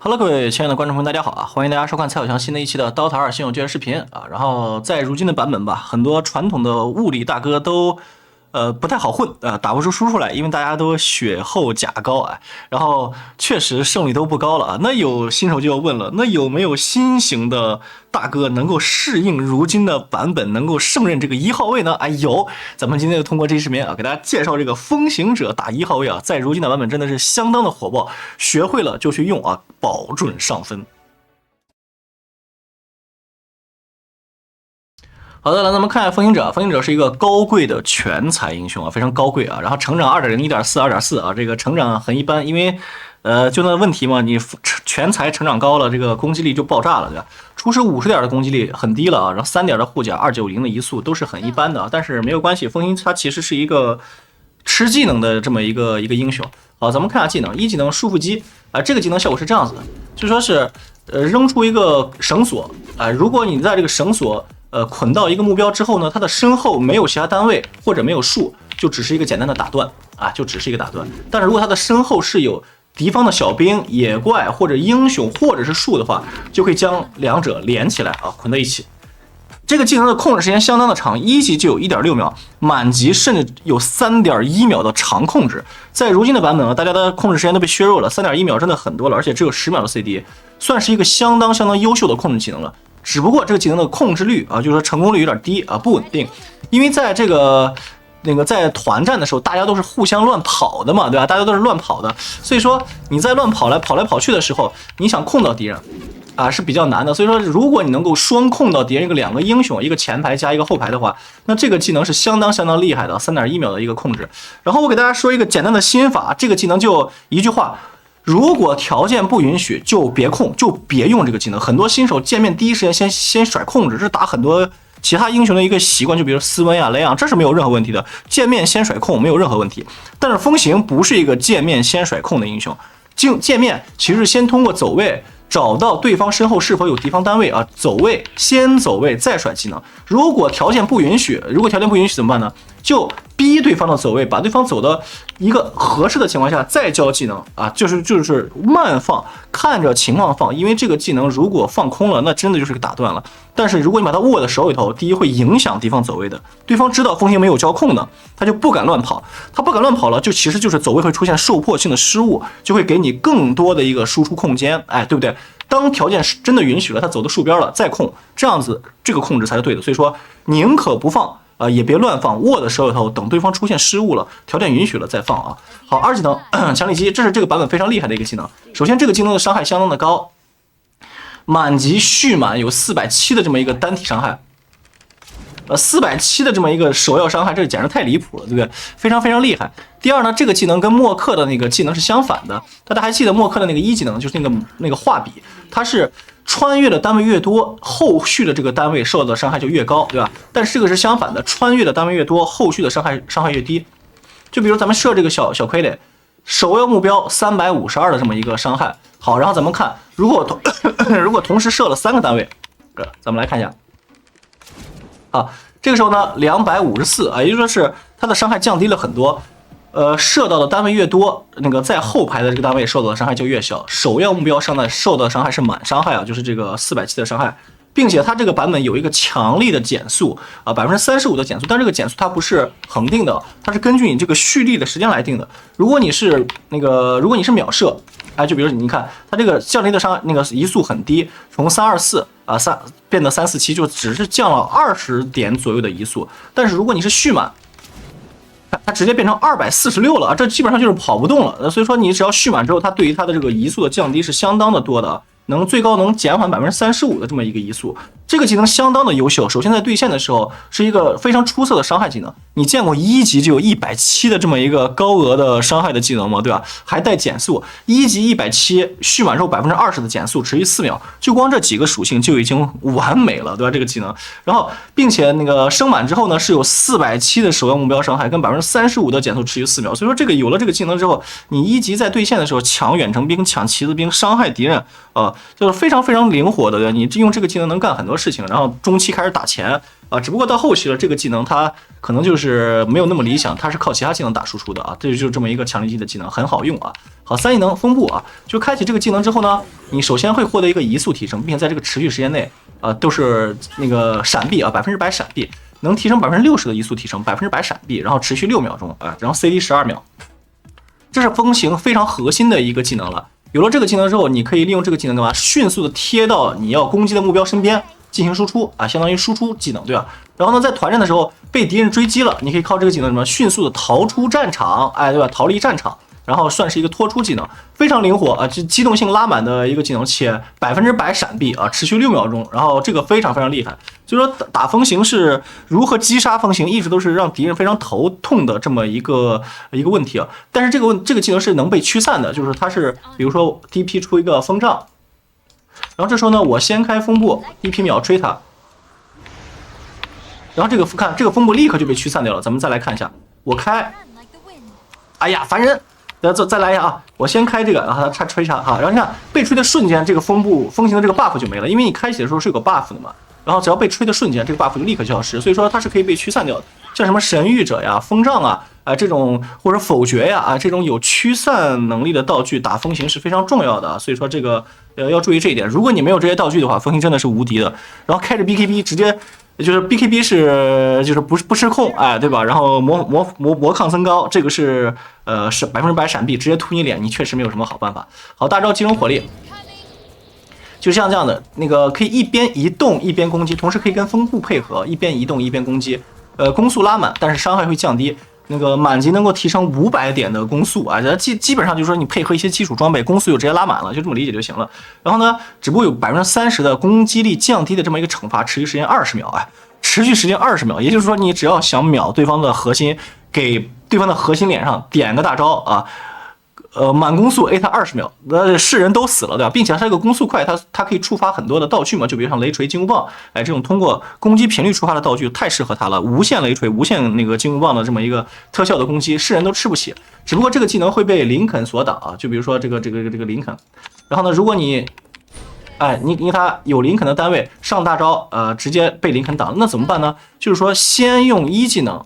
Hello，各位亲爱的观众朋友，大家好啊！欢迎大家收看蔡小强新的一期的《刀塔二》新手教学视频啊。然后在如今的版本吧，很多传统的物理大哥都不太好混啊，打不出输出来，因为大家都血厚甲高啊。然后确实胜率都不高了啊。那有新手就要问了，那有没有新型的大哥能够适应如今的版本，能够胜任这个1号位呢？哎，有，咱们今天就通过这期视频啊，给大家介绍这个风行者打1号位啊，在如今的版本真的是相当的火爆，学会了就去用啊，保准上分。好的，来咱们看一下风行者。风行者是一个高贵的全才英雄啊，非常高贵啊。然后成长2.0、1.4、2.4啊，这个成长很一般，因为就那问题嘛，你全才成长高了，这个攻击力就爆炸了，对吧？初始50点的攻击力很低了啊，然后3点的护甲，290的移速都是很一般的啊。但是没有关系，风行它其实是一个吃技能的这么一个英雄。好，咱们看下技能，一技能束缚击啊，这个技能效果是这样子的，就说是扔出一个绳索啊，如果你在这个绳索捆到一个目标之后呢，它的身后没有其他单位或者没有树，就只是一个简单的打断啊，就只是一个打断。但是如果它的身后是有敌方的小兵、野怪或者英雄或者是树的话，就可以将两者连起来啊，捆在一起。这个技能的控制时间相当的长，一级就有 1.6 秒，满级甚至有 3.1 秒的长控制。在如今的版本啊，大家的控制时间都被削弱了，3.1 秒真的很多了，而且只有10秒的 CD， 算是一个相当优秀的控制技能了。只不过这个技能的控制率啊，就是说成功率有点低啊，不稳定。因为在这个在团战的时候，大家都是互相乱跑的嘛，对吧？大家都是乱跑的，所以说你在乱跑来跑去的时候，你想控到敌人啊是比较难的。所以说，如果你能够双控到敌人2个英雄，一个前排加一个后排的话，那这个技能是相当厉害的，3.1 秒的一个控制。然后我给大家说一个简单的心法，这个技能就一句话。如果条件不允许，就别控，就别用这个技能。很多新手见面第一时间先甩控制，这是打很多其他英雄的一个习惯，就比如斯文呀、雷昂，这是没有任何问题的。见面先甩控没有任何问题。但是风行不是一个见面先甩控的英雄，见面其实先通过走位找到对方身后是否有敌方单位啊，先走位再甩技能。如果条件不允许怎么办呢？就逼对方的走位，把对方走到一个合适的情况下再交技能啊，就是慢放，看着情况放。因为这个技能如果放空了，那真的就是个打断了。但是如果你把它握在手里头，第一会影响敌方走位的，对方知道风行没有交控的，他就不敢乱跑，他不敢乱跑了，就其实就是走位会出现受迫性的失误，就会给你更多的一个输出空间，哎，对不对？当条件真的允许了，他走到树边了再控，这样子这个控制才是对的。所以说宁可不放也别乱放，握的手里头，等对方出现失误了，条件允许了再放啊。好，二技能强力击，这是这个版本非常厉害的一个技能。首先这个技能的伤害相当的高，满级续满有470的这么一个单体伤害。470的这么一个首要伤害，这简直太离谱了，对不对？非常厉害。第二呢，这个技能跟默克的那个技能是相反的。大家还记得默克的那个一技能，就是那个画笔，它是穿越的单位越多，后续的这个单位受到的伤害就越高，对吧？但是这个是相反的，穿越的单位越多，后续的伤害越低。就比如咱们设这个小傀儡，首要目标352的这么一个伤害。好，然后咱们看，如果同时设了3个单位，咱们来看一下。啊，这个时候呢，254啊，也就是说是它的伤害降低了很多。射到的单位越多，那个在后排的这个单位受到的伤害就越小。首要目标上的受到的伤害是满伤害啊，就是这个470的伤害，并且它这个版本有一个强力的减速啊，35%的减速，但这个减速它不是恒定的，它是根据你这个蓄力的时间来定的。如果你是秒射，哎，就比如你看它这个降低的那个移速很低，从324啊变得347，就只是降了20点左右的移速。但是如果你是蓄满，它直接变成246了啊，这基本上就是跑不动了。所以说你只要蓄满之后，它对于它的这个移速的降低是相当的多的，最高能减缓35%的这么一个移速。这个技能相当的优秀。首先在对线的时候是一个非常出色的伤害技能。你见过1级就有170的这么一个高额的伤害的技能吗？对吧？还带减速，1级170蓄满之后20%的减速，持续4秒，就光这几个属性就已经完美了，对吧？这个技能，然后并且那个升满之后呢，是有470的首要目标伤害跟35%的减速，持续4秒。所以说这个有了这个技能之后，你1级在对线的时候抢远程兵、抢旗子兵、伤害敌人就是非常灵活的，对吧？你用这个技能能干很多事情，然后中期开始打钱啊，只不过到后期了，这个技能它可能就是没有那么理想，它是靠其他技能打输出的啊，这就是这么一个强力击的技能，很好用啊。好，3技能风步啊，就开启这个技能之后呢，你首先会获得一个移速提升，并且在这个持续时间内都是那个闪避啊，100%闪避，能提升60%的移速提升，100%闪避，然后持续6秒钟啊，然后 CD 12秒，这是风行非常核心的一个技能了。有了这个技能之后，你可以利用这个技能干嘛？迅速的贴到你要攻击的目标身边进行输出啊，相当于输出技能，对吧？然后呢，在团战的时候被敌人追击了，你可以靠这个技能什么迅速的逃出战场，哎，对吧？逃离战场。然后算是一个拖出技能，非常灵活啊，这机动性拉满的一个技能，且100%闪避啊，持续6秒钟，然后这个非常非常厉害。所以说打风行是如何击杀风行，一直都是让敌人非常头痛的这么一个问题啊。但是这个技能是能被驱散的，就是它是比如说第一批出一个风杖，然后这时候呢，我先开风步，第一批秒吹它，然后这个风步立刻就被驱散掉了。咱们再来看一下，我开，哎呀，烦人！再来一下啊！我先开这个，然后它吹它哈，然后你看被吹的瞬间，这个风行的这个 buff 就没了，因为你开启的时候是有个 buff 的嘛。然后只要被吹的瞬间，这个 buff 就立刻消失，所以说它是可以被驱散掉的。像什么神谕者呀、风杖啊，这种或者否决呀这种有驱散能力的道具打风行是非常重要的啊。所以说这个要注意这一点。如果你没有这些道具的话，风行真的是无敌的。然后开着 BKB 直接。就是 BKB 就是不失控，哎，对吧？然后魔抗增高，这个是100%闪避，直接突你脸，你确实没有什么好办法。好，大招集中火力，就像这样的，那个可以一边移动一边攻击，同时可以跟风步配合，一边移动一边攻击。攻速拉满，但是伤害会降低。那个满级能够提升500点的攻速啊，基本上就是说你配合一些基础装备，攻速就直接拉满了，就这么理解就行了。然后呢，只不过有30%的攻击力降低的这么一个惩罚，持续时间20秒，哎，持续时间20秒，也就是说你只要想秒对方的核心，给对方的核心脸上点个大招啊。满攻速 A 他20秒，是人都死了，对吧？并且它这个攻速快，它可以触发很多的道具嘛，就比如像雷锤、金箍棒，哎，这种通过攻击频率触发的道具太适合它了。无限雷锤、无限那个金箍棒的这么一个特效的攻击，是人都吃不起。只不过这个技能会被林肯所挡啊，就比如说这个林肯。然后呢，如果你他有林肯的单位上大招，直接被林肯挡，那怎么办呢？就是说先用一技能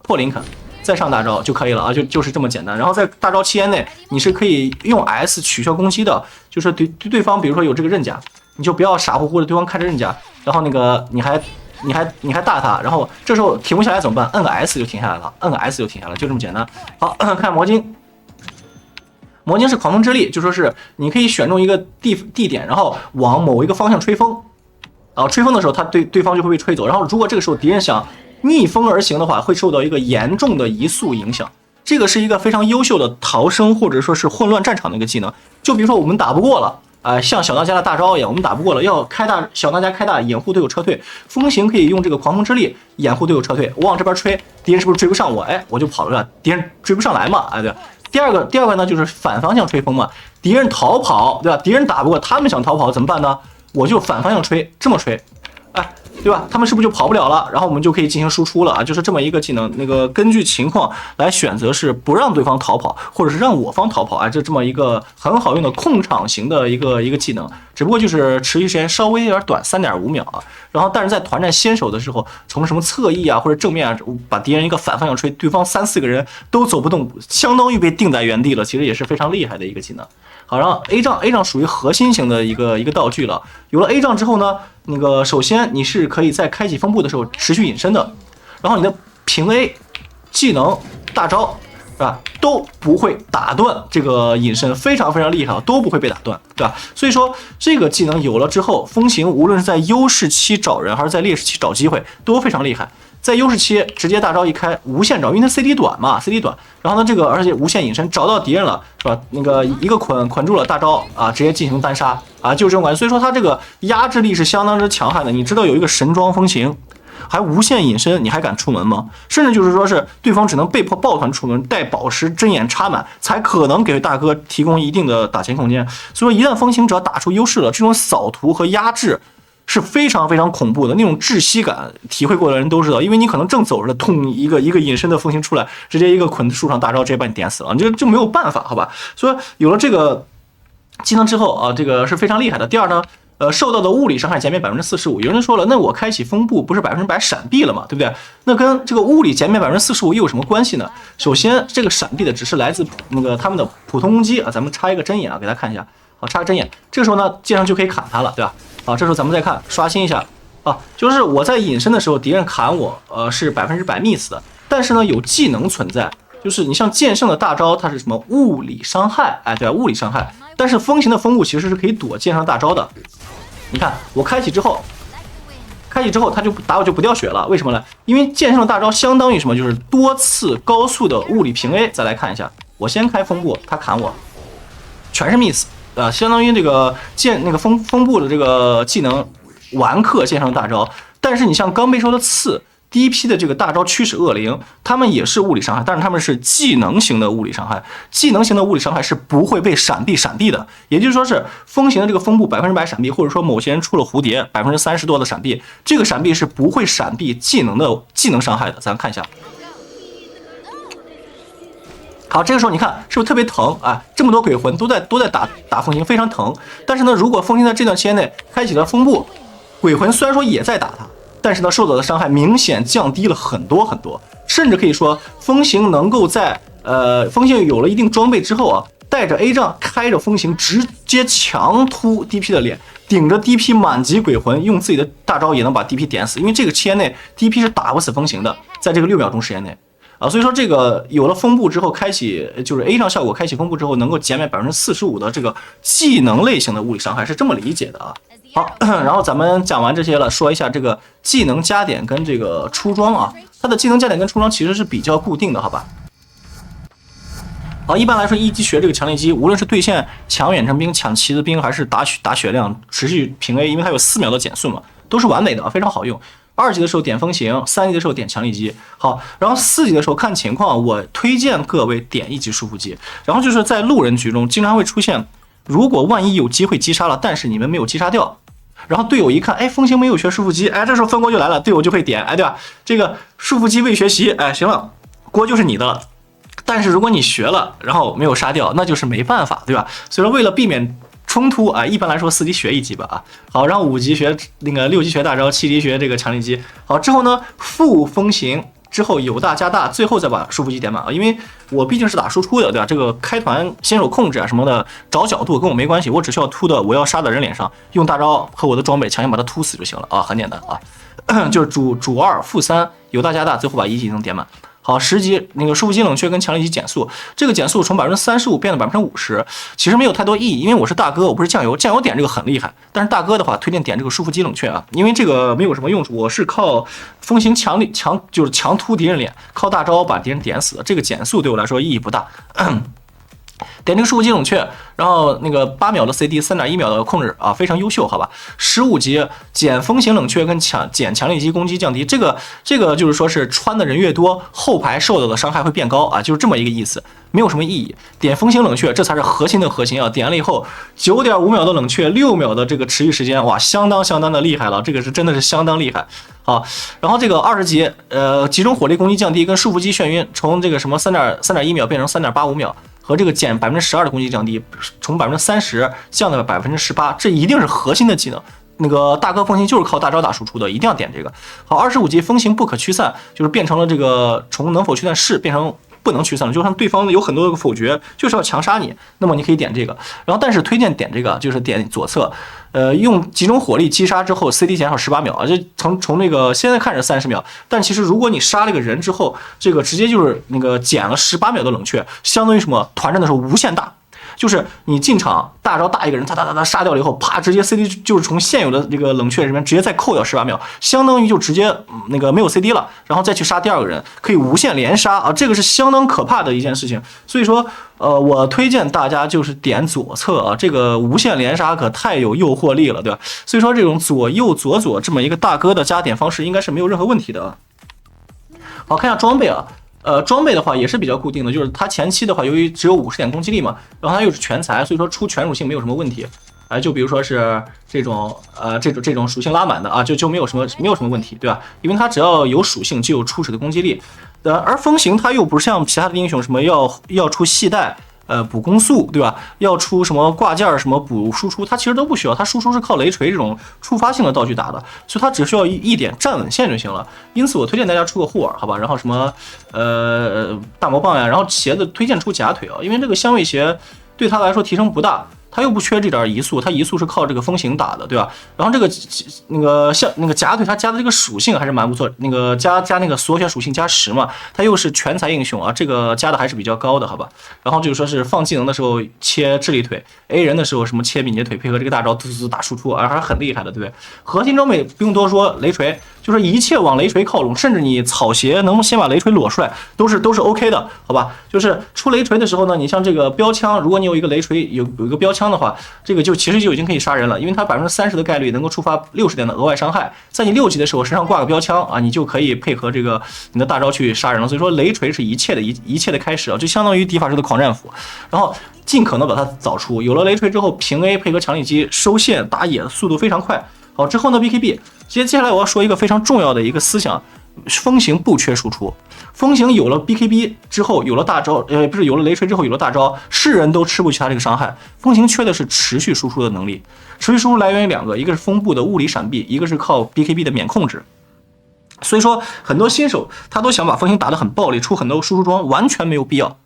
破林肯。再上大招就可以了啊，就是这么简单。然后在大招期间内，你是可以用 S 取消攻击的，就是对方，比如说有这个刃甲，你就不要傻乎乎的对方开着刃甲，然后那个你还大他，然后这时候停不下来怎么办？摁个 S 就停下来了，摁个 S 就停下来，就这么简单。好，看魔晶。魔晶是狂风之力，就说是你可以选中一个地点，然后往某一个方向吹风，吹风的时候，对方就会被吹走。然后如果这个时候敌人想逆风而行的话，会受到一个严重的移速影响。这个是一个非常优秀的逃生或者说是混乱战场的一个技能。就比如说我们打不过了，像小当家的大招一样，我们打不过了，要小当家开大掩护队友撤退。风行可以用这个狂风之力掩护队友撤退。我往这边吹，敌人是不是追不上我？哎，我就跑了，敌人追不上来嘛，哎对。第二个呢就是反方向吹风嘛，敌人逃跑，对吧？敌人打不过，他们想逃跑怎么办呢？我就反方向吹，这么吹，哎。对吧？他们是不是就跑不了了？然后我们就可以进行输出了啊！就是这么一个技能，那个根据情况来选择是不让对方逃跑，或者是让我方逃跑啊！这么一个很好用的控场型的一个技能，只不过就是持续时间稍微有点短，3.5秒啊。然后但是在团战先手的时候，从什么侧翼啊或者正面啊，把敌人一个反方向吹，对方3-4个人都走不动，相当于被定在原地了，其实也是非常厉害的一个技能。好，然后 A 杖属于核心型的一个道具了。有了 A 杖之后呢，那个首先你是可以在开启风步的时候持续隐身的，然后你的平 A 技能大招是吧都不会打断这个隐身，非常非常厉害，都不会被打断，对吧？所以说这个技能有了之后，风行无论是在优势期找人还是在劣势期找机会都非常厉害。在优势期直接大招一开，无限找，因为它 CD 短嘛 ，CD 短，然后呢这个而且无限隐身找到敌人了，是吧？那个一个捆住了大招啊，直接进行单杀啊，就是这种感觉。所以说它这个压制力是相当之强悍的。你知道有一个神装风行，还无限隐身，你还敢出门吗？甚至就是说是对方只能被迫抱团出门，带宝石针眼插满，才可能给大哥提供一定的打钱空间。所以说一旦风行者打出优势了，这种扫图和压制是非常非常恐怖的，那种窒息感，体会过的人都知道。因为你可能正走着，痛一个隐身的风行出来，直接一个捆树上大招，直接把你点死了，你就没有办法，好吧？所以有了这个技能之后啊，这个是非常厉害的。第二呢，受到的物理伤害减免45%。有人说了，那我开启风步不是100%闪避了吗？对不对？那跟这个物理减免45%又有什么关系呢？首先，这个闪避的只是来自那个他们的普通攻击啊，咱们插一个针眼啊，给大家看一下。好，插个针眼，这个时候呢，剑上就可以砍他了，对吧？好，这时候咱们再看刷新一下啊，就是我在隐身的时候，敌人砍我，是100% miss 的，但是呢有技能存在。就是你像剑圣的大招，它是什么物理伤害？哎，对啊，物理伤害。但是风行的风步其实是可以躲剑圣大招的。你看我开启之后，它就打我就不掉血了。为什么呢？因为剑圣的大招相当于什么？就是多次高速的物理平 A。再来看一下，我先开风步，他砍我，全是 miss 啊，相当于这个风步的这个技能完克剑圣大招。但是你像刚被收的刺。第一批的这个大招驱使恶灵，他们也是物理伤害，但是他们是技能型的物理伤害。技能型的物理伤害是不会被闪避的，也就是说是风行的这个风步100%闪避，或者说某些人出了蝴蝶30%多的闪避，这个闪避是不会闪避技能伤害的。咱看一下，好，这个时候你看是不是特别疼啊？这么多鬼魂都在打风行，非常疼。但是呢，如果风行在这段期间内开启了风步，鬼魂虽然说也在打他。但是呢，受到的伤害明显降低了很多，甚至可以说，风行能够在风行有了一定装备之后啊，带着 A 杖开着风行，直接强突 DP 的脸，顶着 DP 满级鬼魂，用自己的大招也能把 DP 点死。因为这个期间内 DP 是打不死风行的，在这个6秒钟时间内啊，所以说这个有了风步之后，开启就是 A 杖效果，开启风步之后能够减免45%的这个技能类型的物理伤害，是这么理解的啊。好，然后咱们讲完这些了，说一下这个技能加点跟这个出装啊，它的技能加点跟出装其实是比较固定的，好吧？好，一般来说，一级学这个强力机，无论是对线抢远程兵、抢旗子兵，还是打血量、持续平 A， 因为它有4秒的减速嘛，都是完美的啊，非常好用。2级的时候点风行，3级的时候点强力机。好，然后4级的时候看情况，我推荐各位点1级束缚机。然后就是在路人局中经常会出现。如果万一有机会击杀了，但是你们没有击杀掉，然后队友一看，哎，风行没有学束缚机，哎，这时候分锅就来了，队友就会点，哎，对吧？这个束缚机未学习，哎，行了，锅就是你的了。但是如果你学了，然后没有杀掉，那就是没办法，对吧？所以说为了避免冲突啊，一般来说4级学1级吧啊。好，然后5级学那个6级学大招，7级学这个强力机。好，之后呢，副风行。之后有大加大，最后再把束缚机点满啊！因为我毕竟是打输出的，对吧？这个开团新手控制啊什么的，找角度跟我没关系，我只需要突的我要杀的人脸上，用大招和我的装备强行把他突死就行了啊，很简单啊，就是主2副3有大加大，最后把1级能点满。好，10级那个束缚机冷却跟强力机减速，这个减速从35%变到50%，其实没有太多意义，因为我是大哥，我不是酱油，酱油点这个很厉害，但是大哥的话推荐点这个束缚机冷却啊，因为这个没有什么用处，我是靠风行强突敌人脸，靠大招把敌人点死的，这个减速对我来说意义不大。点这个束缚机冷却，然后那个8秒的 CD 3.1秒的控制啊，非常优秀，好吧？15级减风行冷却跟减强力机攻击降低，这个就是说是穿的人越多，后排受到的伤害会变高啊，就是这么一个意思，没有什么意义。点风行冷却，这才是核心的核心啊！点了以后9.5秒的冷却，6秒的这个持续时间，哇，相当的厉害了，这个是真的是相当厉害。好，然后这个20级集中火力攻击降低跟束缚机眩晕，从这个什么3.1秒变成3.85秒。和这个减12%的攻击降低，从30%降到18%，这一定是核心的技能。那个大哥风行就是靠大招打输出的，一定要点这个。好，25级风行不可驱散，就是变成了这个从能否驱散是变成不能驱散了，就像对方有很多个否决，就是要强杀你，那么你可以点这个。然后但是推荐点这个，就是点左侧，用集中火力击杀之后 ，CD 减少18秒啊，就从那个现在看是30秒，但其实如果你杀了个人之后，这个直接就是那个减了18秒的冷却，相当于什么？团战的时候无限大。就是你进场大招大一个人，他杀掉了以后，啪，直接 CD 就是从现有的这个冷却里面直接再扣掉18秒，相当于就直接那个没有 CD 了，然后再去杀第2个人，可以无限连杀啊，这个是相当可怕的一件事情。所以说，我推荐大家就是点左侧啊，这个无限连杀可太有诱惑力了，对吧？所以说这种左右左这么一个大哥的加点方式，应该是没有任何问题的啊。好，看一下装备啊。装备的话也是比较固定的，就是它前期的话，由于只有50点攻击力嘛，然后它又是全材，所以说出全属性没有什么问题。就比如说是这种这种属性拉满的啊，就没有什么问题，对吧？因为它只要有属性就有初始的攻击力。而风行它又不是像其他的英雄什么要出系带，补攻速，对吧？要出什么挂件什么补输出，它其实都不需要，它输出是靠雷锤这种触发性的道具打的，所以它只需要一点站稳线就行了。因此我推荐大家出个护耳，好吧？然后什么大魔棒呀，然后鞋子推荐出假腿啊，因为这个香味鞋对他来说提升不大。他又不缺这点移速，他移速是靠这个风行打的，对吧？然后这个像那个假腿，他加的这个属性还是蛮不错，那个加那个锁血属性加10嘛，他又是全才英雄啊，这个加的还是比较高的，好吧？然后就是说是放技能的时候切智力腿 ，A 人的时候什么切敏捷腿，配合这个大招嘟嘟打输出啊，还是很厉害的，对不对？核心装备不用多说，雷锤。就是一切往雷锤靠拢，甚至你草鞋能先把雷锤裸帅，都是 OK 的，好吧？就是出雷锤的时候呢，你像这个标枪，如果你有一个雷锤，有一个标枪的话，这个其实就已经可以杀人了，因为它30%的概率能够触发60点的额外伤害，在你6级的时候身上挂个标枪啊，你就可以配合这个你的大招去杀人了。所以说雷锤是一切的开始啊，就相当于迪法师的狂战斧，然后尽可能把它早出。有了雷锤之后，平 A 配合强力击收线打野的速度非常快。好，之后呢 BKB。接下来我要说一个非常重要的一个思想，风行不缺输出。风行有了 BKB 之后，有了大招，不是有了雷锤之后有了大招，是人都吃不起他这个伤害。风行缺的是持续输出的能力，持续输出来源于2个，一个是风部的物理闪避，一个是靠 BKB 的免控制。所以说很多新手他都想把风行打得很暴力，出很多输出装，完全没有必要。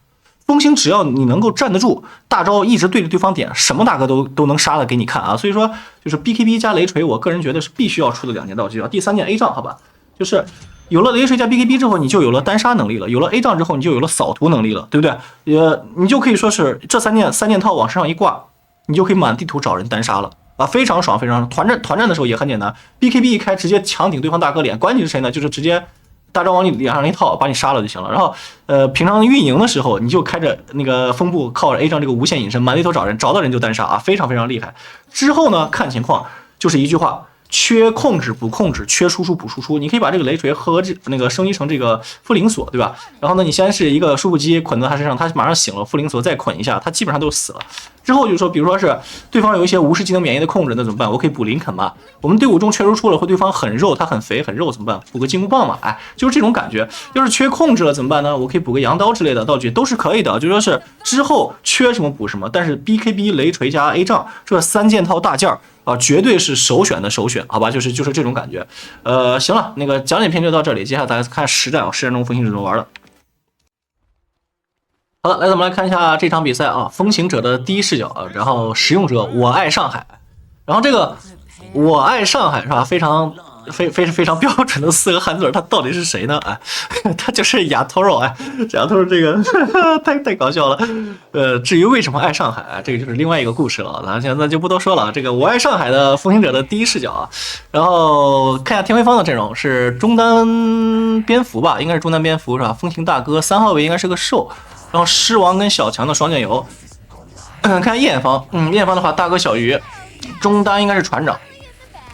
风行只要你能够站得住，大招一直对着对方点，什么大哥都能杀的给你看啊！所以说就是 BKB 加雷锤，我个人觉得是必须要出的2件道具啊。第3件 A 杖，好吧，就是有了雷锤加 BKB 之后，你就有了单杀能力了；有了 A 杖之后，你就有了扫图能力了，对不对？你就可以说是这三件套往身上一挂，你就可以满地图找人单杀了啊，非常爽，非常爽。团战的时候也很简单 ，BKB 一开直接强顶对方大哥脸，管你是谁呢，就是直接。大招往你脸上一套，把你杀了就行了。然后，平常运营的时候，你就开着那个风步，靠着 A 杖这个无限隐身，满地图找人，找到人就单杀啊，非常非常厉害。之后呢，看情况，就是一句话：缺控制补控制，缺输出补输出。你可以把这个雷锤和那个升级成这个缚灵锁，对吧？然后呢，你先是一个束缚机捆到他身上，他马上醒了，缚灵锁再捆一下，他基本上都死了。之后就是说，比如说是对方有一些无视技能免疫的控制，那怎么办？我可以补林肯嘛？我们队伍中缺输出了，或对方很肉，他很肥很肉怎么办？补个金箍棒嘛？哎，就是这种感觉。要是缺控制了怎么办呢？我可以补个羊刀之类的道具，都是可以的。就说是之后缺什么补什么。但是 BKB 雷锤加 A 杖这3件套大件儿啊，绝对是首选的首选，好吧？就是这种感觉。行了，那个讲解篇就到这里，接下来咱看实战啊，实战中风行者怎么玩的。好的，来，咱们来看一下这场比赛啊，风行者的第一视角啊，然后使用者我爱上海，然后这个我爱上海是吧？非常标准的4个汉字，它到底是谁呢？哎，他就是亚托肉，哎，亚托肉这个太搞笑了。至于为什么爱上海，这个就是另外一个故事了，咱现在就不多说了。这个我爱上海的风行者的第一视角啊，然后看一下天辉方的阵容是中单蝙蝠吧，应该是中单蝙蝠是吧？风行大哥3号位应该是个兽。然后狮王跟小强的双剑游，看夜方，夜方的话，大哥小鱼，中单应该是船长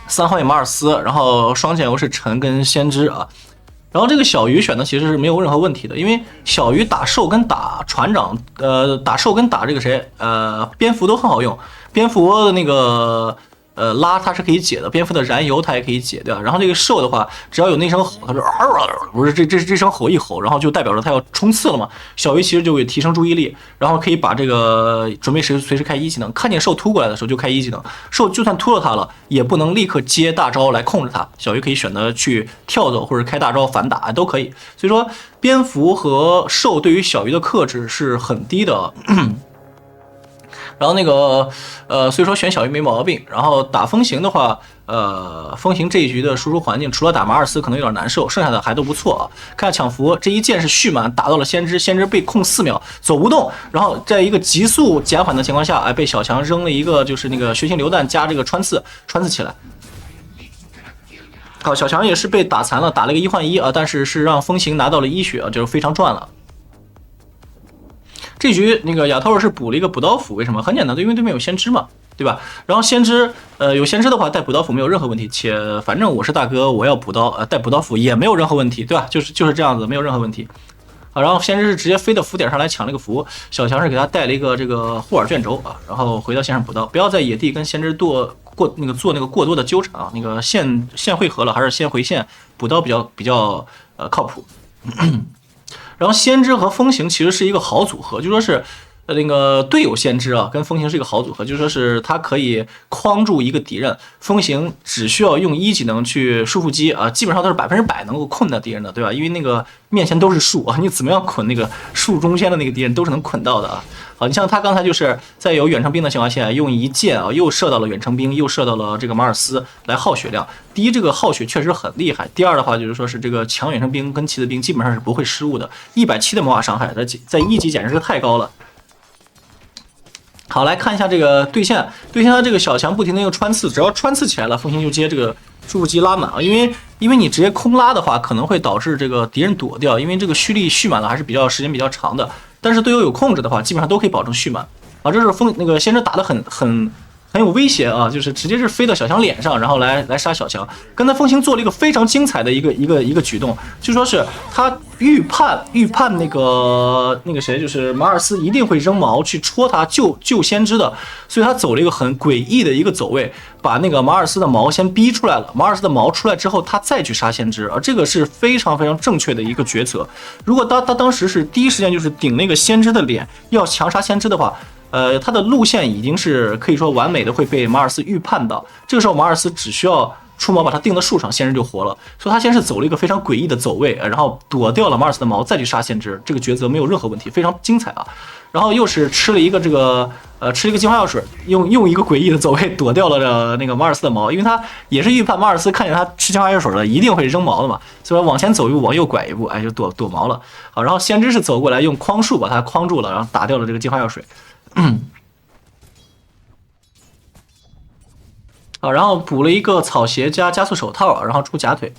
，3号位马尔斯，然后双剑游是陈跟先知啊。然后这个小鱼选的其实是没有任何问题的，因为小鱼打兽跟打船长，打兽跟打这个谁，蝙蝠都很好用，蝙蝠的那个。拉它是可以解的，蝙蝠的燃油它也可以解，对吧？然后这个兽的话，只要有那声吼，它就不是这声吼一吼，然后就代表着它要冲刺了嘛。小鱼其实就会提升注意力，然后可以把这个准备随时开1技能，看见兽突过来的时候就开1技能。兽就算突了它了，也不能立刻接大招来控制它。小鱼可以选择去跳走或者开大招反打都可以。所以说，蝙蝠和兽对于小鱼的克制是很低的。然后那个所以说选小鱼没毛病。然后打风行的话，风行这一局的输出环境除了打马尔斯可能有点难受，剩下的还都不错啊。看抢符这一剑是蓄满打到了先知，先知被控4秒走不动，然后在一个急速减缓的情况下，哎，被小强扔了一个就是那个血腥榴弹加这个穿刺起来。好，小强也是被打残了，打了一个1换1啊，但是让风行拿到了1血啊，就是非常赚了。这局那个亚托尔是补了一个补刀斧，为什么？很简单，因为对面有先知嘛，对吧？然后先知，有先知的话带补刀斧没有任何问题，且反正我是大哥，我要补刀，带补刀斧也没有任何问题，对吧？就是这样子，没有任何问题。好，然后先知是直接飞到符点上来抢了个符，小强是给他带了一个这个护耳卷轴啊，然后回到线上补刀，不要在野地跟先知做那个过多的纠缠啊，那个线汇合了还是先回线补刀比较靠谱。然后先知和风行其实是一个好组合，就说是，那个队友先知啊，跟风行是一个好组合，就说是他可以框住一个敌人，风行只需要用一技能去束缚击啊，基本上都是100%能够困到敌人的，对吧？因为那个面前都是树啊，你怎么样捆那个树中间的那个敌人都是能捆到的啊。好，你像他刚才就是在有远程兵的情况下，用一箭啊，又射到了远程兵，又射到了这个马尔斯来耗血量。第一，这个耗血确实很厉害；第二的话，就是说是这个抢远程兵跟骑士兵基本上是不会失误的。170的魔法伤害，在一级简直是太高了。好，来看一下这个对线，他这个小强不停的用穿刺，只要穿刺起来了，风行就接这个束缚击拉满啊，因为你直接空拉的话，可能会导致这个敌人躲掉，因为这个蓄力蓄满了还是时间比较长的。但是队友有控制的话，基本上都可以保证蓄满啊。这是那个先知打得很有威胁啊，就是直接是飞到小强脸上，然后来杀小强。刚才风行做了一个非常精彩的一个举动，就说是他预判那个谁，就是马尔斯一定会扔矛去戳他救先知的，所以他走了一个很诡异的一个走位，把那个马尔斯的矛先逼出来了。马尔斯的矛出来之后，他再去杀先知，而这个是非常正确的一个决策。如果他当时是第一时间就是顶那个先知的脸，要强杀先知的话，他的路线已经是可以说完美的会被马尔斯预判到。这个时候马尔斯只需要出矛把他钉在树上，先知就活了。所以他先是走了一个非常诡异的走位，然后躲掉了马尔斯的矛，再去杀先知，这个抉择没有任何问题，非常精彩啊。然后又是吃了一个净化药水，用一个诡异的走位躲掉了那个马尔斯的矛，因为他也是预判马尔斯看见他吃净化药水了，一定会扔矛的嘛，所以往前走一步，往右拐一步，哎，就躲矛了。好，然后先知是走过来用框树把他框住了，然后打掉了这个净化药水。好，然后补了一个草鞋加加速手套，然后出假腿。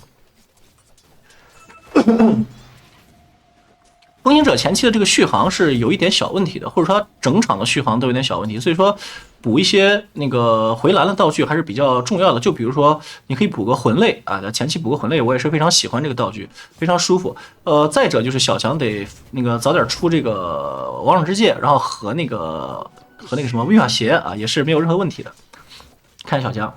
风行者前期的这个续航是有一点小问题的，或者说他整场的续航都有点小问题，所以说补一些那个回蓝的道具还是比较重要的。就比如说你可以补个魂类啊，前期补个魂类，我也是非常喜欢这个道具，非常舒服。再者就是小强得那个早点出这个王者之戒，然后和那个什么密法鞋啊，也是没有任何问题的。看小强，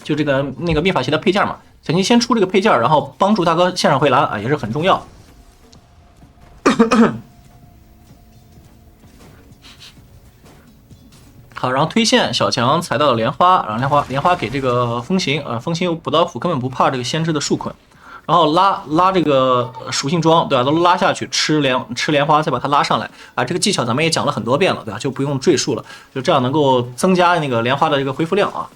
就这个那个密法鞋的配件嘛，前期先出这个配件，然后帮助大哥线上回蓝啊，也是很重要。好，然后推线，小强踩到了莲花，然后莲花给这个风行啊，风行有补刀斧，根本不怕这个先知的束捆，然后拉这个属性装，对吧？都拉下去，吃莲花，再把它拉上来啊。这个技巧咱们也讲了很多遍了，对吧？就不用赘述了，就这样能够增加那个莲花的这个恢复量啊。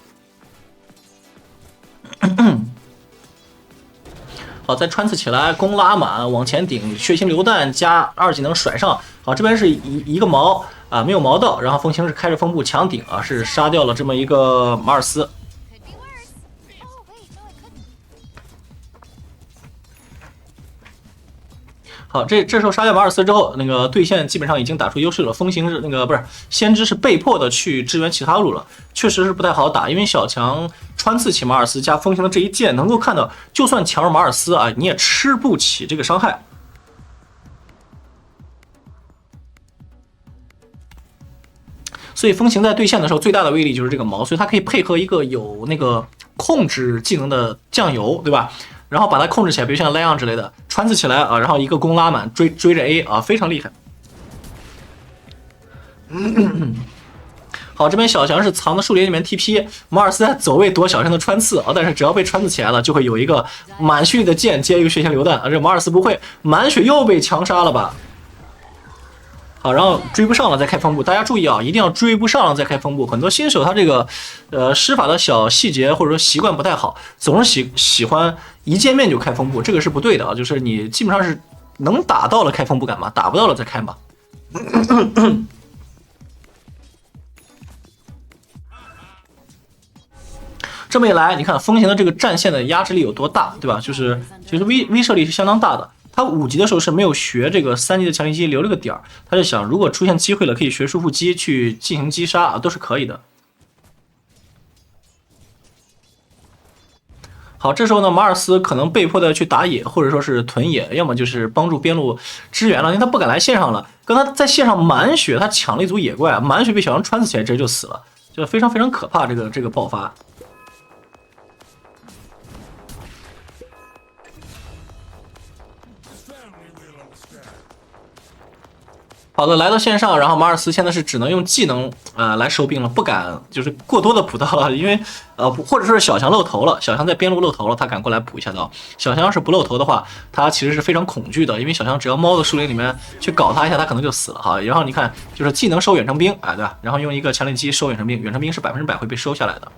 好，再穿刺起来，弓拉满，往前顶，血腥榴弹加2技能甩上。好，这边是一个矛啊，没有矛到，然后风行是开着风步强顶啊，是杀掉了这么一个马尔斯。好，这时候杀掉马尔斯之后，那个对线基本上已经打出优势了。风行是那个不是先知是被迫的去支援其他路了，确实是不太好打，因为小强穿刺起马尔斯加风行的这一剑，能够看到，就算强如马尔斯啊，你也吃不起这个伤害。所以风行在对线的时候最大的威力就是这个矛，所以它可以配合一个有那个控制技能的酱油，对吧？然后把它控制起来，比如像莱昂之类的穿刺起来啊，然后一个弓拉满追着 A 啊，非常厉害。好，这边小强是藏在树林里面 TP， 马尔斯在走位躲小强的穿刺啊，但是只要被穿刺起来了，就会有一个满血的剑接一个血腥榴弹啊，这马尔斯不会，满血又被强杀了吧？好，然后追不上了再开风步，大家注意啊，一定要追不上了再开风步。很多新手他这个施法的小细节或者说习惯不太好，总是喜欢一见面就开风步，这个是不对的啊。就是你基本上是能打到了开风步干嘛，打不到了再开嘛。这么一来，你看风行的这个战线的压制力有多大，对吧？就是其实威慑力是相当大的。他5级的时候是没有学这个3级的强力击，留了个点儿，他就想如果出现机会了，可以学束缚击去进行击杀啊，都是可以的。好，这时候呢，马尔斯可能被迫的去打野，或者说是屯野，要么就是帮助边路支援了，因为他不敢来线上了。刚他在线上满血，他抢了一组野怪，满血被小强穿刺起来，直接就死了，就非常可怕，这个爆发。好的，来到线上，然后马尔斯现在是只能用技能来收兵了，不敢就是过多的补刀了，因为或者说是小强露头了，小强在边路露头了，他敢过来补一下刀。小强要是不露头的话，他其实是非常恐惧的，因为小强只要猫的树林里面去搞他一下，他可能就死了哈。然后你看，就是技能收远程兵，对吧？然后用一个强力机收远程兵，远程兵是100%会被收下来的。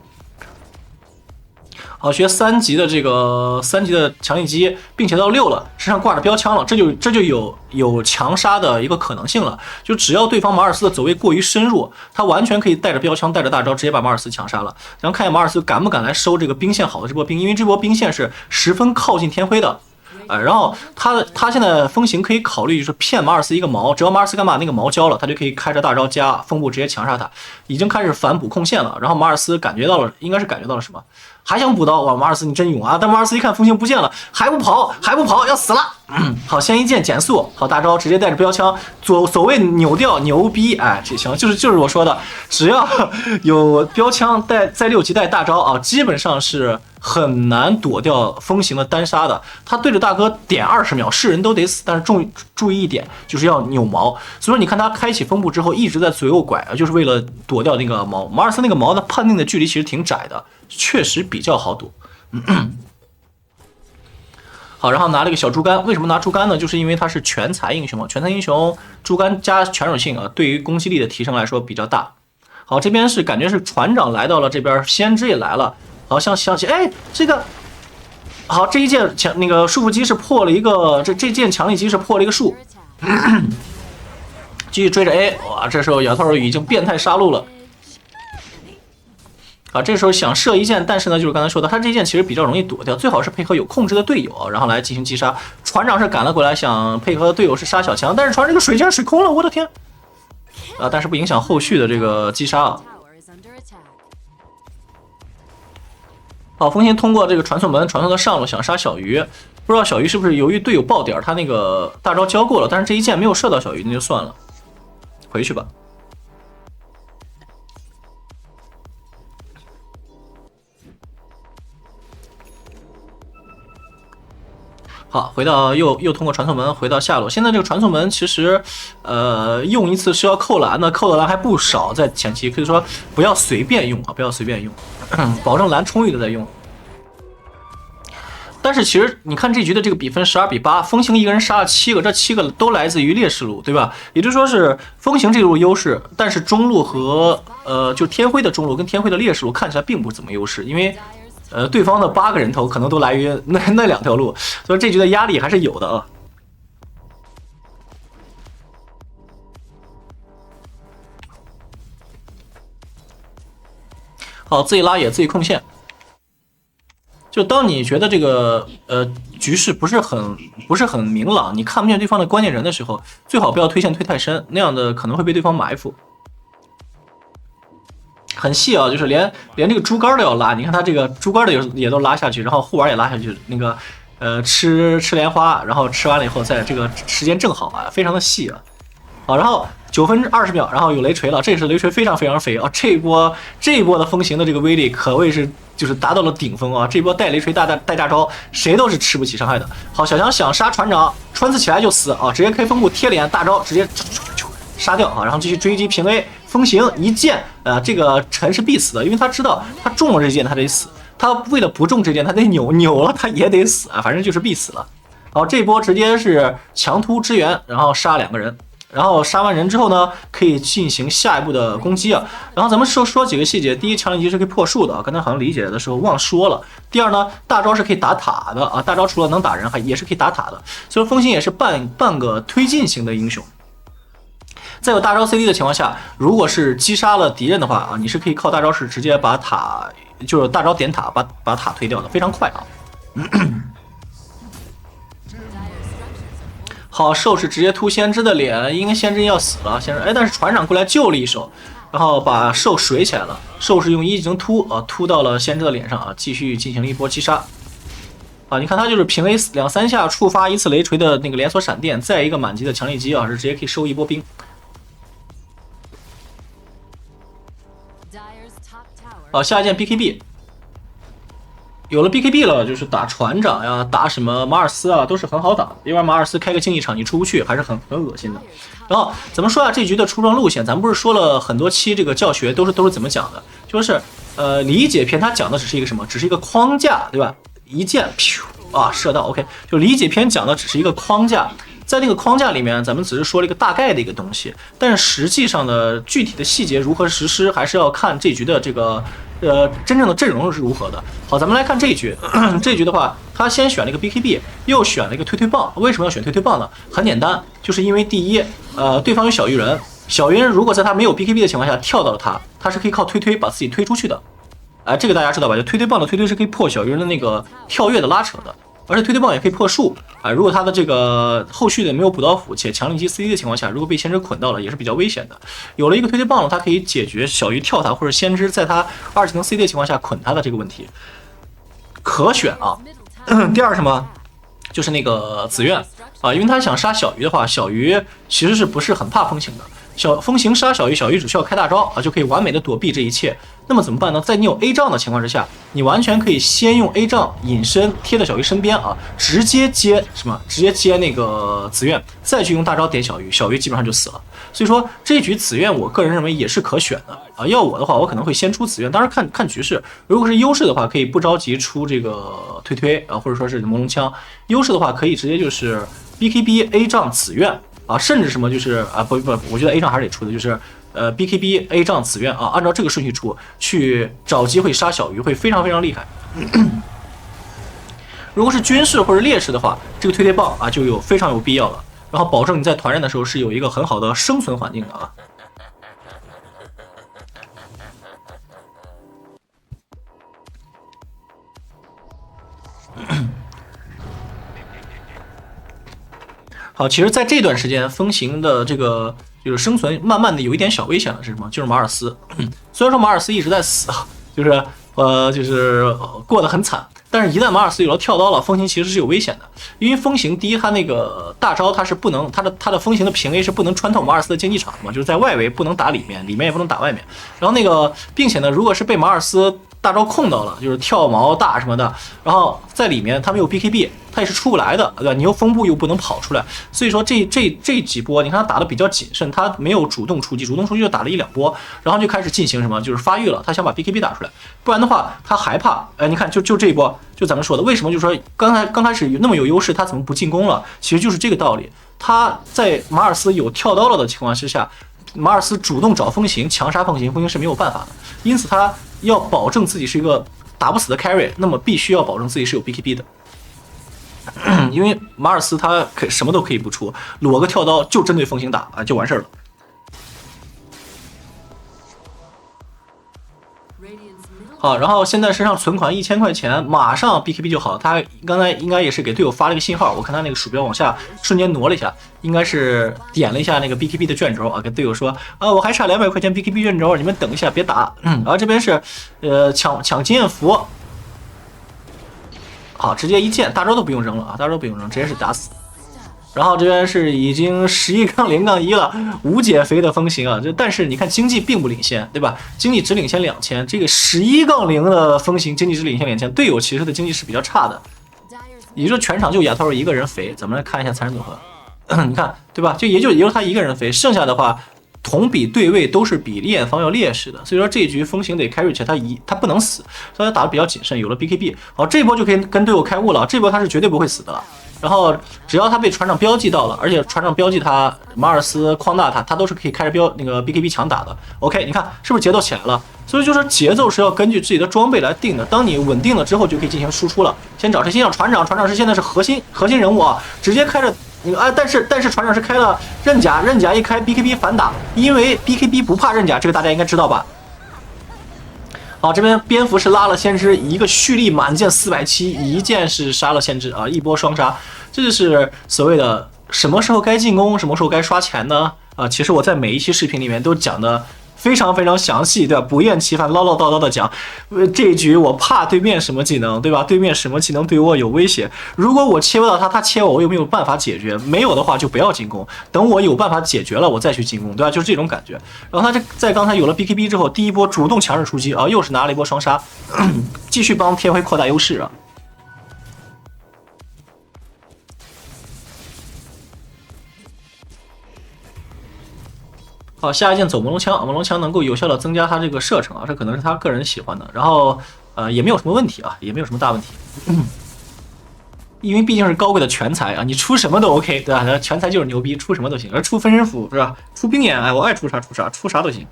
好，学3级的这个3级的强力机，并且到6了，身上挂着标枪了，这就有强杀的一个可能性了。就只要对方马尔斯的走位过于深入，他完全可以带着标枪，带着大招，直接把马尔斯强杀了。然后看一下马尔斯敢不敢来收这个兵线好的这波兵，因为这波兵线是十分靠近天辉的。然后他现在风行可以考虑就是骗马尔斯一个毛，只要马尔斯敢把那个毛交了，他就可以开着大招加风步直接强杀他，已经开始反补控线了。然后马尔斯感觉到了，应该是感觉到了什么，还想补刀，哇，马尔斯你真勇啊！但马尔斯一看风行不见了，还不跑，要死了。好，先一剑减速，好大招直接带着标枪，所谓扭掉牛逼，哎，这行就是我说的，只要有标枪在6级带大招啊，基本上是很难躲掉风行的单杀的。他对着大哥点20秒，是人都得死，但是注意一点，就是要扭毛。所以说你看他开启风步之后一直在左右拐，就是为了躲掉那个毛。马尔斯那个毛的判定的距离其实挺窄的，确实比较好躲。好，然后拿了一个小猪肝，为什么拿猪肝呢？就是因为它是全才英雄，全才英雄猪肝加全属性啊，对于攻击力的提升来说比较大。好，这边是感觉是船长来到了这边，先知也来了。好像想起，哎，这个好，这一件那个束缚机是破了一个，这件强力机是破了一个树。继续追着 A， 哇，这时候摇头已经变态杀戮了。啊，这时候想射一箭，但是呢，就是刚才说的，他这一箭其实比较容易躲掉，最好是配合有控制的队友，然后来进行击杀。船长是赶了过来，想配合队友是杀小强，但是船这个水竟然水空了，我的天！啊，但是不影响后续的这个击杀啊。好，风行通过这个传送门传送到上路，想杀小鱼，不知道小鱼是不是由于队友爆点，他那个大招交过了，但是这一箭没有射到小鱼，那就算了，回去吧。好，回到又通过传送门回到下路。现在这个传送门其实，用一次是要扣蓝的，扣的蓝还不少，在前期可以说不要随便用啊，不要随便用，保证蓝充裕的再用。但是其实你看这局的这个比分12比8，风行一个人杀了7个，这7个都来自于劣势路，对吧？也就是说是风行这路优势，但是中路和就天辉的中路跟天辉的劣势路看起来并不怎么优势，因为。对方的8个人头可能都来于那2条路，所以这局的压力还是有的啊。好，自己拉野，自己控线。就当你觉得这个局势不是很明朗，你看不见对方的关键人的时候，最好不要推线推太深，那样的可能会被对方埋伏。很细啊，就是连这个猪肝都要拉，你看他这个猪肝的也都拉下去，然后护腕也拉下去，那个吃莲花，然后吃完了以后，在这个时间正好啊，非常的细啊。好，然后9分20秒，然后有雷锤了，这是雷锤非常肥啊，这一波的风行的这个威力可谓是就是达到了顶峰啊，这波带雷锤带大招，谁都是吃不起伤害的。好，小强想杀船长，穿刺起来就死啊，直接开风步贴脸，大招直接杀掉啊，然后继续追击平 A。风行一剑，这个陈是必死的，因为他知道他中了这剑他得死，他为了不中这剑他得扭了他也得死啊，反正就是必死了。好，这波直接是强突支援，然后杀2个人，然后杀完人之后呢，可以进行下一步的攻击啊。然后咱们说几个细节，第一，强力机是可以破树的啊，刚才好像理解的时候忘说了。第二呢，大招是可以打塔的啊，大招除了能打人，也是可以打塔的，所以风行也是半个推进型的英雄。在有大招 CD 的情况下，如果是击杀了敌人的话啊，你是可以靠大招是直接把塔，就是大招点塔把塔推掉的，非常快啊。好，兽是直接突先知的脸，应该先知要死了，先知但是船长过来救了一手，然后把兽水起来了，兽是用1技能突到了先知的脸上啊，继续进行了一波击杀。啊，你看他就是平 A 2、3下触发1次雷锤的那个连锁闪电，再一个满级的强力机啊，是直接可以收一波兵。好，下一件 BKB，有了 BKB 了，就是打船长呀，打什么马尔斯啊，都是很好打的。因为马尔斯开个竞技场你出不去，还是很恶心的。然后怎么说啊？这局的出装路线，咱们不是说了很多期这个教学都是怎么讲的？就是理解篇它讲的只是一个什么？只是一个框架，对吧？一箭，噗啊，射到 OK。就理解篇讲的只是一个框架。在那个框架里面，咱们只是说了一个大概的一个东西，但是实际上的具体的细节如何实施，还是要看这局的这个真正的阵容是如何的。好，咱们来看这一局，这一局的话，他先选了一个 BKB， 又选了一个推推棒。为什么要选推推棒呢？很简单，就是因为第一，对方有小鱼人，小鱼人如果在他没有 BKB 的情况下跳到了他是可以靠推推把自己推出去的。这个大家知道吧？就推推棒的推推是可以破小鱼人的那个跳跃的拉扯的。而且推推棒也可以破树如果他的这个后续的没有补刀斧且强力击 CD 的情况下，如果被先知捆到了，也是比较危险的。有了一个推推棒，它可以解决小鱼跳塔或者先知在他2技能 CD 的情况下捆他的这个问题，可选啊。第二什么，就是那个紫苑因为他想杀小鱼的话，小鱼其实是不是很怕风行的？风行杀小鱼，小鱼只需要开大招就可以完美的躲避这一切。那么怎么办呢？在你有 A 杖的情况之下，你完全可以先用 A 杖隐身贴在小鱼身边直接接什么？直接接那个紫苑，再去用大招点小鱼，小鱼基本上就死了。所以说这局紫苑，我个人认为也是可选的要我的话，我可能会先出紫苑，当然看局势。如果是优势的话，可以不着急出这个推推或者说是魔龙枪。优势的话，可以直接就是 BKB A 杖紫苑甚至什么就是不，我觉得 A 杖还是得出的，就是。BKB A 杖紫苑按照这个顺序出去找机会杀小鱼会非常非常厉害。如果是军事或者劣势的话，这个推推棒就非常有必要了，然后保证你在团战的时候是有一个很好的生存环境的好，其实在这段时间风行的这个就是生存慢慢的有一点小危险了，是什么？就是马尔斯。虽然说马尔斯一直在死就是过得很惨，但是一旦马尔斯有了跳刀了，风行其实是有危险的。因为风行第一，他那个大招他是不能，他的风行的平 A 是不能穿透马尔斯的竞技场的嘛，就是在外围不能打里面，里面也不能打外面。然后那个，并且呢，如果是被马尔斯大招控到了，就是跳毛大什么的，然后在里面他没有 BKB， 他也是出不来的，对吧？你又风步又不能跑出来，所以说这几波，你看他打的比较谨慎，他没有主动出击，主动出击就打了1-2波，然后就开始进行什么，就是发育了，他想把 BKB 打出来，不然的话他害怕。你看就这一波，就咱们说的，为什么就是说刚开始那么有优势，他怎么不进攻了？其实就是这个道理，他在马尔斯有跳刀了的情况之下。马尔斯主动找风行强杀风行是没有办法的，因此他要保证自己是一个打不死的 carry， 那么必须要保证自己是有 BKB 的。因为马尔斯他什么都可以不出，裸个跳刀就针对风行打就完事儿了。好，然后现在身上存款1000块钱，马上 BKB 就好。他刚才应该也是给队友发了一个信号，我看他那个鼠标往下瞬间挪了一下，应该是点了一下那个 BKB 的卷轴跟队友说我还差200块钱 BKB 卷轴，你们等一下别打。然后这边是抢经验符，好，直接一剑，大招都不用扔了大招不用扔，直接是打死。然后这边是已经11-0-1了，5减肥的风行但是你看经济并不领先，对吧？经济只领先2000，这个11-0的风行经济只领先2000，队友其实的经济是比较差的，也就是全场就亚头一个人肥。咱们来看一下残忍组合，你看对吧？也就他一个人肥，剩下的话同比对位都是比烈焰方要劣势的，所以说这一局风行得 carry 起来，他不能死，所以他打的比较谨慎，有了 BKB， 好，这一波就可以跟队友开悟了，这波他是绝对不会死的了。然后只要他被船长标记到了，而且船长标记他马尔斯框大他都是可以开着那个 BKB 强打的。OK， 你看是不是节奏起来了？所以就说节奏是要根据自己的装备来定的。当你稳定了之后，就可以进行输出了。先找谁？先找船长，船长是现在是核心人物直接开着那个但是船长是开了刃甲一开 BKB 反打，因为 BKB 不怕刃甲，这个大家应该知道吧？好，这边蝙蝠是拉了先知，一个蓄力满剑470，一剑是杀了先知一波双杀，这就是所谓的什么时候该进攻，什么时候该刷钱呢？其实我在每一期视频里面都讲的非常非常详细，对吧？不厌其烦，唠唠叨叨的讲，这一局我怕对面什么技能，对吧？对面什么技能对我有威胁？如果我切不到他，他切我，我有没有办法解决？没有的话就不要进攻，等我有办法解决了，我再去进攻，对吧？就是这种感觉。然后他这在刚才有了 BKB 之后，第一波主动强势出击啊，又是拿了一波双杀，继续帮天辉扩大优势啊。好，下一件走猛龙枪，猛龙枪能够有效的增加他这个射程啊，这可能是他个人喜欢的。然后也没有什么问题啊，也没有什么大问题，因为毕竟是高贵的全才啊，你出什么都 OK， 对吧？全才就是牛逼，出什么都行，而出分身符是吧？出冰眼，哎，我爱出啥出啥，出啥都行。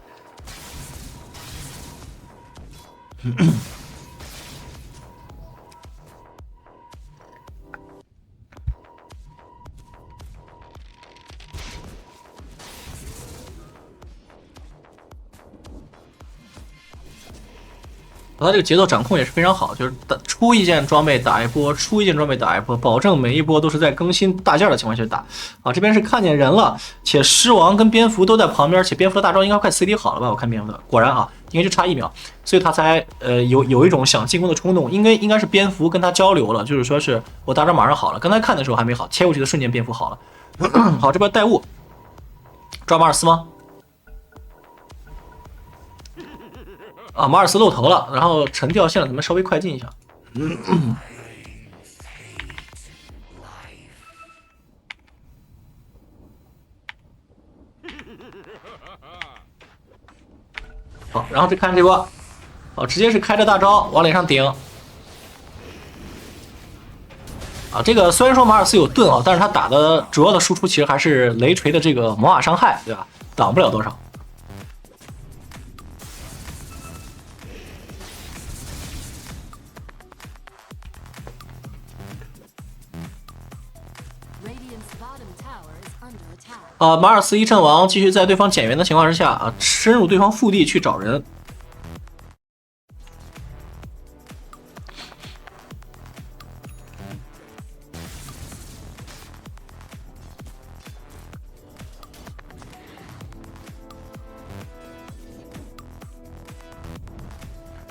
他这个节奏掌控也是非常好，就是出一件装备打一波，出一件装备打一波，保证每一波都是在更新大件的情况下打。啊，这边是看见人了，且狮王跟蝙蝠都在旁边，且蝙蝠的大招应该快 CD 好了吧？我看蝙蝠的，果然啊，应该就差1秒，所以他才有一种想进攻的冲动。应该是蝙蝠跟他交流了，就是说是我大招马上好了，刚才看的时候还没好，切过去的瞬间蝙蝠好了。好，这边带雾，抓马尔斯吗？啊，马尔斯露头了，然后沉掉线了，咱们稍微快进一下。好，然后再看这波，好，直接是开着大招往脸上顶。啊，这个虽然说马尔斯有盾啊，但是他打的主要的输出其实还是雷锤的这个魔法伤害，对吧？挡不了多少。马尔斯一阵亡，继续在对方减员的情况之下啊，深入对方腹地去找人。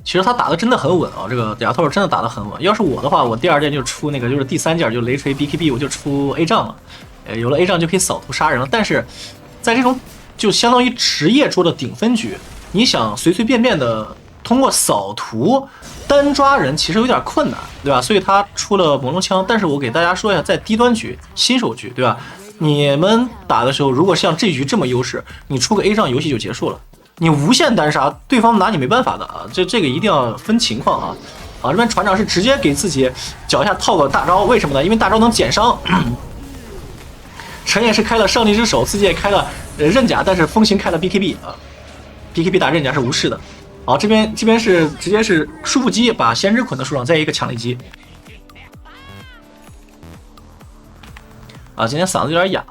其实他打的真的很稳啊，这个亚托真的打的很稳。要是我的话，我第2件就出那个，就是第3件就雷锤 BKB， 我就出 A 杖了。有了 A 杖就可以扫图杀人了。但是在这种就相当于职业桌的顶分局，你想随随便便的通过扫图单抓人，其实有点困难，对吧？所以他出了猛龙枪。但是我给大家说一下，在低端局、新手局，对吧？你们打的时候，如果像这局这么优势，你出个 A 杖，游戏就结束了。你无限单杀，对方拿你没办法的啊！这个一定要分情况啊！啊，这边船长是直接给自己脚下套个大招，为什么呢？因为大招能减伤。陈也是开了上帝之手，自己也开了刃甲，但是风行开了 BKB 啊 ，BKB 打刃甲是无视的。好，这边是直接是束缚机把先知捆在树上，再一个抢力机。啊，今天嗓子有点哑。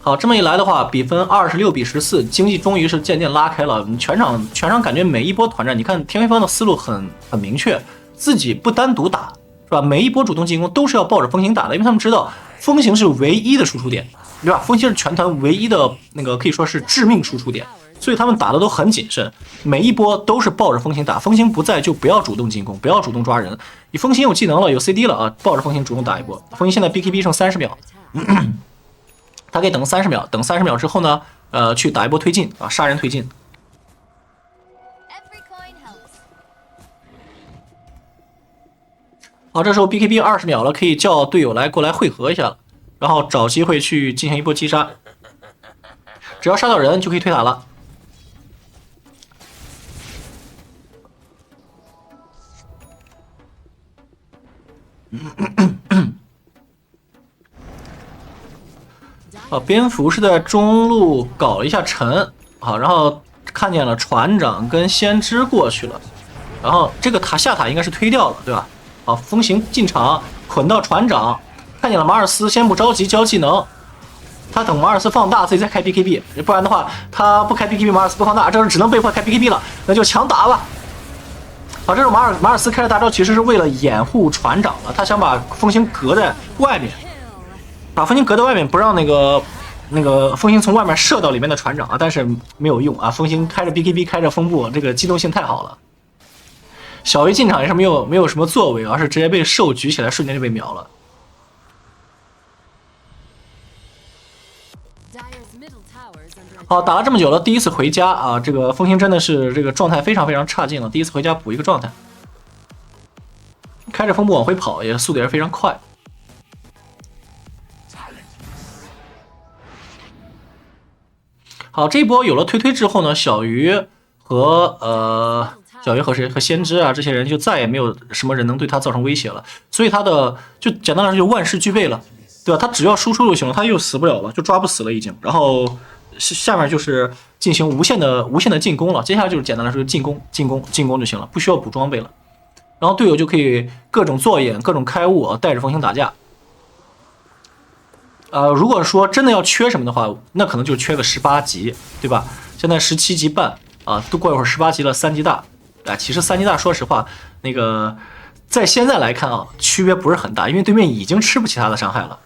好，这么一来的话，比分26比14，经济终于是渐渐拉开了。全场感觉每一波团战，你看天辉方的思路很明确，自己不单独打，是吧？每一波主动进攻都是要抱着风行打的，因为他们知道风行是唯一的输出点，对吧？风行是全团唯一的那个可以说是致命输出点，所以他们打的都很谨慎，每一波都是抱着风行打，风行不在就不要主动进攻，不要主动抓人。你风行有技能了，有 CD 了啊，抱着风行主动打一波。风行现在 BKB 剩30秒。他可以等30秒，等30秒之后呢，去打一波推进啊，杀人推进。好，这时候 BKB 20秒了，可以叫队友过来汇合一下了，然后找机会去进行一波击杀。只要杀到人就可以推塔了。蝙蝠是在中路搞了一下沉，好，然后看见了船长跟先知过去了，然后这个塔下塔应该是推掉了，对吧？好，风行进场捆到船长，看见了马尔斯，先不着急交技能，他等马尔斯放大自己再开 BKB， 不然的话他不开 BKB， 马尔斯不放大，这是只能被迫开 BKB 了，那就强打吧。好，这时候马尔斯开的大招其实是为了掩护船长了，他想把风行隔在外面，把风行隔在外面，不让那个风行从外面射到里面的船长啊，但是没有用啊，风行开着 BKB 开着风步，这个机动性太好了。小鱼进场也是没有什么作为，而是直接被兽举起来，瞬间就被秒了。好，打了这么久了，第一次回家啊，这个风行真的是这个状态非常非常差劲了，第一次回家补一个状态，开着风步往回跑，也速度也是非常快。好，这一波有了推之后呢，小鱼和谁和先知啊这些人就再也没有什么人能对他造成威胁了，所以他的就简单来说就万事俱备了，对吧？他只要输出就行了，他又死不了了，就抓不死了已经。然后下面就是进行无限的进攻了，接下来就是简单来说进攻就行了，不需要补装备了。然后队友就可以各种做眼、各种开悟，带着风行打架。如果说真的要缺什么的话，那可能就缺个18级，对吧？现在17级半啊，都过一会儿18级了，3级大。其实3级大说实话，那个在现在来看啊，区别不是很大，因为对面已经吃不起他的伤害了。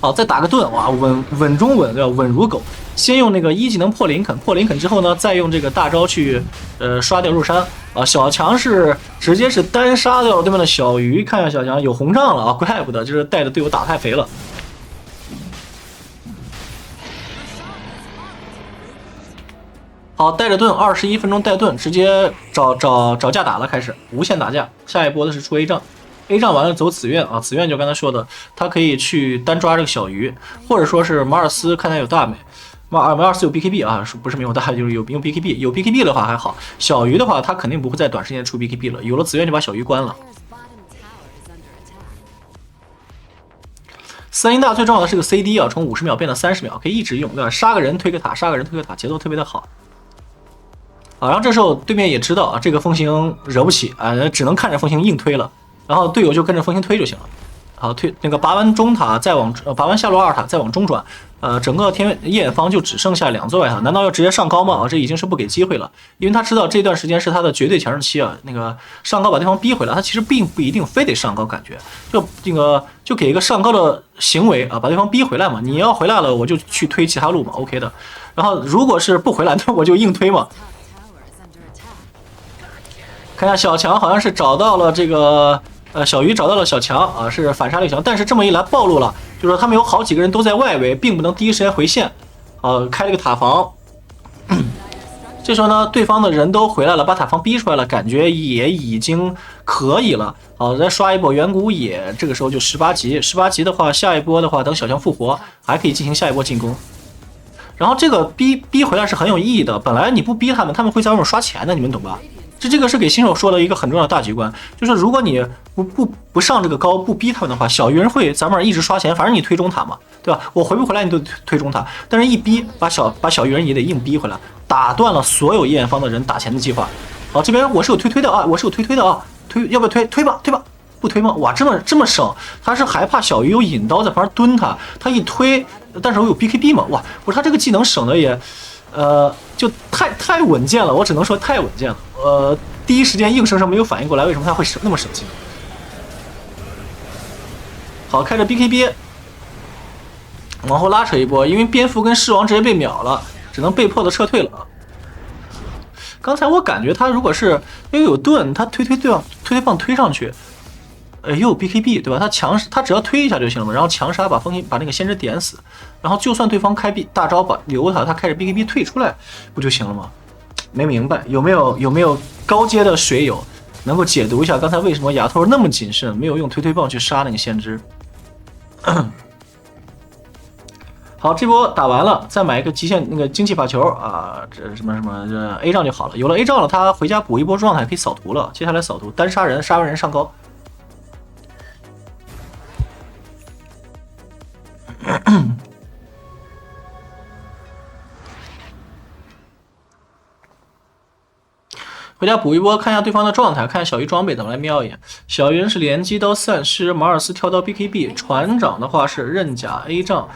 好，再打个盾，哇，稳中稳，对吧？稳如狗。先用那个1技能破林肯之后呢，再用这个大招去刷掉入山啊。小强是直接是单杀掉了对面的小鱼，看一下小强有红杖了啊，怪不得就是带着队友打太肥了。好，带着盾21分钟带盾，直接找架打了，开始无限打架。下一波的是出 A 杖。A 杖完了走紫苑啊，紫苑就刚才说的，他可以去单抓这个小鱼，或者说是马尔斯看他有大美，马尔斯有 BKB 啊，不是没有大，就是有 BKB， 有 BKB 的话还好，小鱼的话他肯定不会在短时间出 BKB 了，有了紫苑就把小鱼关了。3大最重要的是个 CD 啊，从50秒变到30秒，可以一直用，对吧？杀个人推个塔，杀个人推个塔，节奏特别的好。啊，然后这时候对面也知道啊，这个风行惹不起啊，只能看着风行硬推了。然后队友就跟着风行推就行了。好，推那个拔完中塔，再往拔完下路2塔，再往中转。整个夜方就只剩下2座外塔，难道要直接上高吗？这已经是不给机会了，因为他知道这段时间是他的绝对强势期啊。那个上高把对方逼回来，他其实并不一定非得上高，感觉就给一个上高的行为啊，把对方逼回来嘛。你要回来了，我就去推其他路嘛 ，OK 的。然后如果是不回来，那我就硬推嘛。看一下小强好像是找到了这个小鱼找到了小强啊，是反杀了小强，但是这么一来暴露了，就是说他们有好几个人都在外围，并不能第一时间回线，开了个塔防。这时候呢，对方的人都回来了，把塔防逼出来了，感觉也已经可以了。好，再刷一波远古野，这个时候就18级，18级的话，下一波的话，等小强复活，还可以进行下一波进攻。然后这个逼回来是很有意义的，本来你不逼他们，他们会在外面刷钱的，你们懂吧？这个是给新手说的一个很重要的大局观，就是如果你不上这个高，不逼他们的话，小鱼人会咱们一直刷钱，反正你推中塔嘛，对吧？我回不回来你都推中塔，但是一逼把小鱼人也得硬逼回来，打断了所有夜方的人打钱的计划。好，这边我是有推的啊，推要不要推吧，不推吗？哇，这么省，他是害怕小鱼有引刀在旁边蹲他一推，但是我有 BKB 嘛，哇，不是他这个技能省的也。就太稳健了，我只能说太稳健了。第一时间硬生生没有反应过来，为什么他会那么省劲？好，开着 BKB 往后拉扯一波，因为蝙蝠跟狮王直接被秒了，只能被迫的撤退了。刚才我感觉他如果是因为有盾，他推棒推上去，又有 BKB 对吧？他只要推一下就行了嘛，然后强杀把那个先知点死，然后就算对方开大招把留他开着 BKB 退出来不就行了吗？没明白有没有高阶的水友能够解读一下刚才为什么亚托那么谨慎，没有用推棒去杀那个先知？好，这波打完了，再买一个极限那个精气法球啊，这什么这 A 杖就好了。有了 A 杖了，他回家补一波状态可以扫图了。接下来扫图单杀人，杀完人上高。回家补一波，看一下对方的状态，看一下小鱼装备，咱们来瞄一眼。小鱼人是连击刀散尸，马尔斯跳刀 BKB， 船长的话是刃甲 A 杖，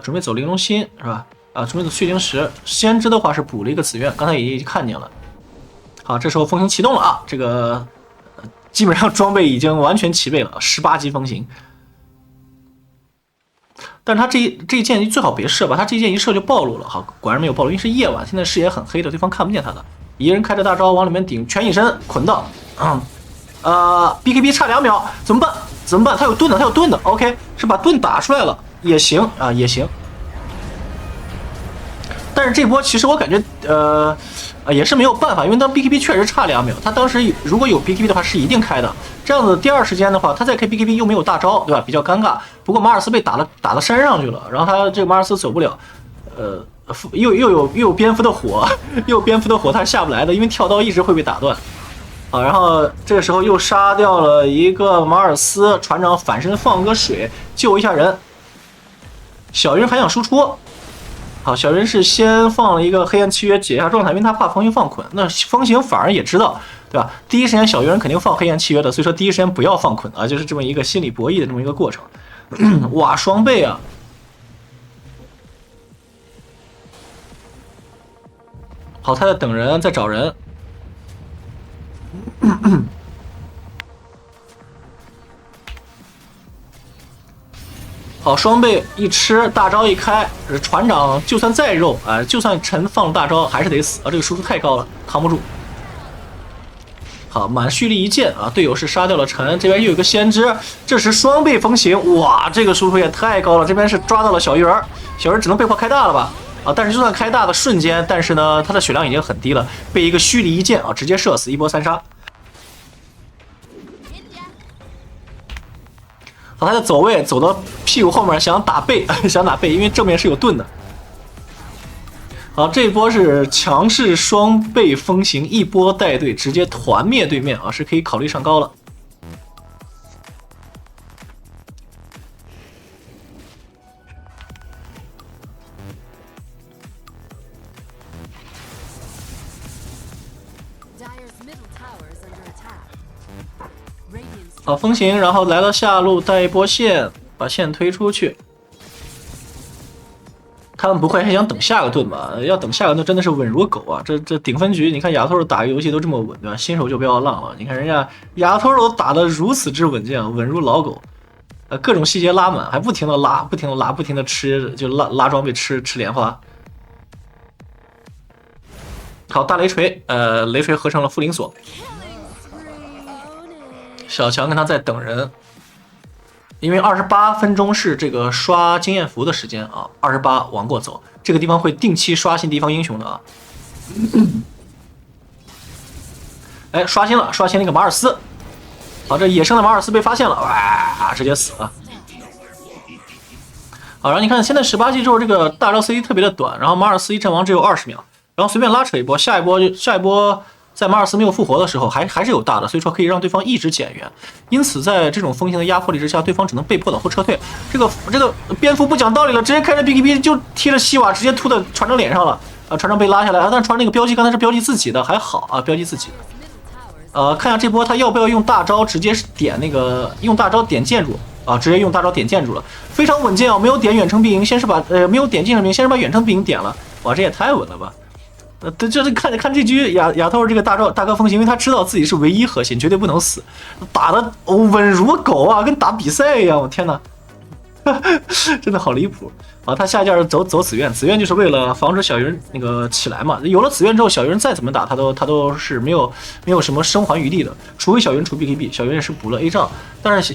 准备走玲珑心是吧？准备走血晶石。先知的话是补了一个紫苑，刚才也已经看见了。好，这时候风行启动了啊，这个基本上装备已经完全齐备了，18级风行。但是他这一箭最好别射吧，他这一箭一射就暴露了。好，果然没有暴露，因为是夜晚，现在视野很黑的，对方看不见他的。一人开着大招往里面顶，全隐身捆到。BKB 差2秒，怎么办？怎么办？他有盾的，他有盾的。OK， 是把盾打出来了，也行啊，也行。但是这波其实我感觉，也是没有办法，因为当 BKB 确实差2秒，他当时如果有 BKB 的话是一定开的。这样子第二时间的话，他再开 BKB 又没有大招，对吧？比较尴尬。不过马尔斯被打到山上去了，然后他这个马尔斯走不了，又有蝙蝠的火，又有蝙蝠的火，他是下不来的，因为跳刀一直会被打断。啊，然后这个时候又杀掉了一个马尔斯，船长反身放个水救一下人。小鱼人还想输出。好，小人是先放了一个黑暗契约解一下状态，因为他怕风行放捆。那风行反而也知道，对吧？第一时间小鱼人肯定放黑暗契约的，所以说第一时间不要放捆啊，就是这么一个心理博弈的这么一个过程。哇，双倍啊！好，他在等人，在找人。好，双倍一吃，大招一开，船长就算再肉啊，就算陈放了大招，还是得死啊！这个输出太高了，扛不住。好，满蓄力一剑啊，队友是杀掉了陈，这边又有一个先知，这时双倍风行，哇，这个输出也太高了！这边是抓到了小鱼儿，小鱼儿只能被迫开大了吧？啊，但是就算开大的瞬间，但是呢，他的血量已经很低了，被一个蓄力一剑啊直接射死，一波3杀。好，他的走位走到屁股后面，想打背，想打背，因为正面是有盾的。好，这一波是强势双倍风行，一波带队，直接团灭对面啊，是可以考虑上高了。好，风行，然后来到下路带一波线，把线推出去。他们不会还想等下个盾吧？要等下个盾真的是稳如狗啊！这顶分局，你看亚托打个游戏都这么稳，对吧？新手就不要浪了。你看人家亚托都打得如此之稳健，稳如老狗。各种细节拉满，还不停的拉，不停的拉，不停的吃，就拉装备吃莲花。好，大雷锤，雷锤合成了附灵锁。小强跟他在等人，因为28分钟是这个刷经验符的时间啊，28往过走，这个地方会定期刷新敌方英雄的啊。哎，刷新了，刷新那个马尔斯。好，这野生的马尔斯被发现了，哇，直接死了。好，然后你看现在18级之后，这个大招 CD 特别的短，然后马尔斯一阵亡只有20秒，然后随便拉扯一波，下一波。在马尔斯没有复活的时候，还是有大的，所以说可以让对方一直减员。因此，在这种风行的压迫力之下，对方只能被迫往后撤退。这个蝙蝠不讲道理了，直接开着 BKB 就踢了西瓦，直接吐到船长脸上了。船长被拉下来啊，但是船那个标记刚才是标记自己的，还好啊，标记自己的。看一下这波他要不要用大招直接点那个用大招点建筑啊，直接用大招点建筑了，非常稳健啊，没有点远程兵营，先是把没有点近程兵，先是把远程兵营点了，哇，这也太稳了吧！就是看这局亚透这个大哥风行，因为他知道自己是唯一核心，绝对不能死，打的稳如狗啊，跟打比赛一样，我天哪，真的好离谱啊！他下一件走紫苑，紫苑就是为了防止小鱼人那个起来嘛。有了紫苑之后，小鱼人再怎么打，他都是没有什么生还余地的，除非小鱼人出 BKB， 小鱼人是补了 A 杖，但是